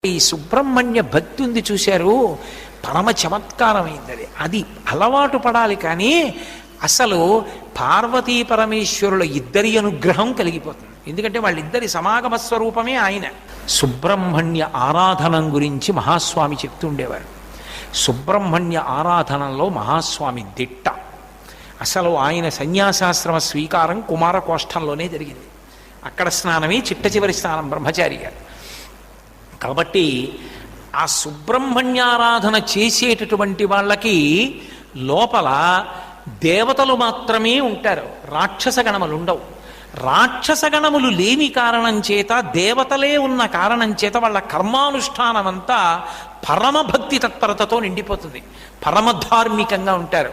ఈ సుబ్రహ్మణ్య భక్తి ఉంది చూశారు, పరమ చమత్కారమైంది. అది అలవాటు పడాలి. కానీ అసలు పార్వతీ పరమేశ్వరుల ఇద్దరి అనుగ్రహం కలిగిపోతుంది. ఎందుకంటే వాళ్ళిద్దరి సమాగమ స్వరూపమే ఆయన. సుబ్రహ్మణ్య ఆరాధనం గురించి మహాస్వామి చెప్తుండేవారు. సుబ్రహ్మణ్య ఆరాధనలో మహాస్వామి దిట్ట. అసలు ఆయన సన్యాసాశ్రమ స్వీకారం కుమారకోష్టంలోనే జరిగింది. అక్కడ స్నానమే చిట్ట చివరి స్నానం బ్రహ్మచారి గారు. కాబట్టి ఆ సుబ్రహ్మణ్యారాధన చేసేటటువంటి వాళ్ళకి లోపల దేవతలు మాత్రమే ఉంటారు, రాక్షస గణములు ఉండవు. రాక్షస గణములు లేని కారణం చేత, దేవతలే ఉన్న కారణం చేత వాళ్ళ కర్మానుష్ఠానం అంతా పరమభక్తి తత్పరతతో నిండిపోతుంది, పరమధార్మికంగా ఉంటారు.